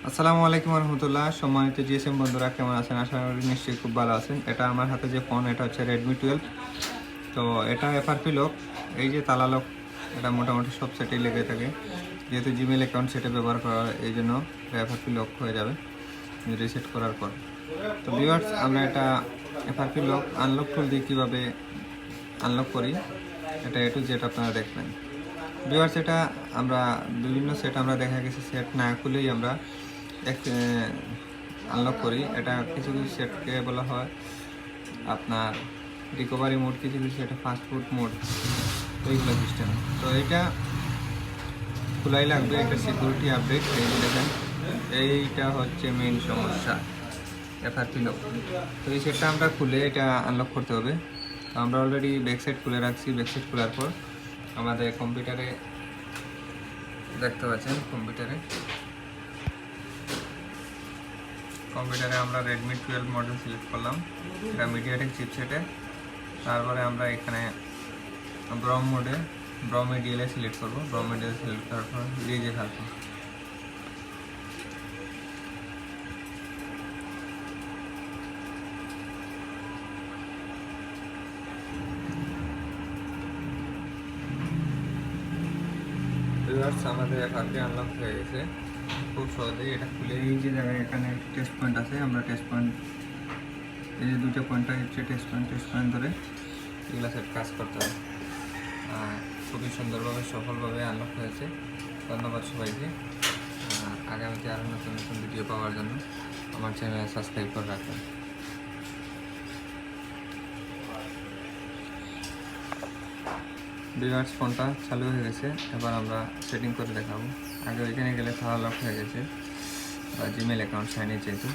আসসালামু আলাইকুম রহমতুল্লাহ। সম্মানিত জিএসএম বন্ধুরা, কেমন আছেন? আশা করি নিশ্চয়ই খুব ভালো আছেন। এটা আমার হাতে যে ফোন, এটা হচ্ছে রেডমি 12। তো এটা এফআরপি লক, এই যে তালা লক, এটা মোটামুটি সব সেটেই লেগে থাকে। যেহেতু জিমেল অ্যাকাউন্ট সেটে ব্যবহার করা হয়, এই জন্য এফআরপি লক হয়ে যাবে রিসেট করার পর। তো ভিউয়ার্স, আমরা এটা এফআরপি লক আনলক টুল দিয়ে কীভাবে আনলক করি, এটা টু জেড আপনারা দেখবেন। ভিউয়ার্স, এটা আমরা বিভিন্ন সেট আমরা দেখা গেছে সেট না খুলেই আমরা আনলক করি। এটা কিছু কিছু সেটকে বলা হয় আপনার রিকভারি মোড, কিছু কিছু সেটা ফাস্ট ফুড মোড, এইগুলো সিস্টেম। তো এটা খোলাই লাগবে, এটা সিকিউরিটি আপডেট। এই দেখেন, এইটা হচ্ছে মেইন সমস্যা এফআরপি লক। তো এই সেটটা আমরা খুলে এটা আনলক করতে হবে। তো আমরা অলরেডি ব্যাকসাইড খুলে রাখছি। ব্যাকসাইড খোলার পর আমাদের কম্পিউটারে দেখতে পাচ্ছেন, কম্পিউটারে আমরা রেডমি 12 মডেল সিলেক্ট করলাম, এটা মিডিয়াটেক চিপসেটে। তারপরে আমরা এখানে ব্রম ডিএলএ সিলেক্ট করবো। ব্রম ডিএলএ সিলেক্ট করার পর রিজে থাকবো। আমাদের এফআরপি আনলক হয়ে গেছে খুব সহজেই। এটা খুলে এই যে জায়গায় এখানে টেস্ট পয়েন্ট আছে, আমরা টেস্ট পয়েন্ট, এই যে দুটো পয়েন্টটা হচ্ছে টেস্ট পয়েন্ট ধরে এগুলো সেট কাজ করতে হবে। খুবই সুন্দরভাবে সফলভাবে আনলক হয়েছে। ধন্যবাদ সবাইকে। আগামীতে আরও নতুন নতুন ভিডিও পাওয়ার জন্য আমার চ্যানেল সাবস্ক্রাইব করে রাখবেন। ভিউয়ার্স, ফোনটা চালু হয়ে গেছে। এবার আমরা সেটিং করে দেখাবো। আগে ওইখানে গেলে তালা লক হয়ে গেছে, জিমেল অ্যাকাউন্ট সাইন ইন চাইতো।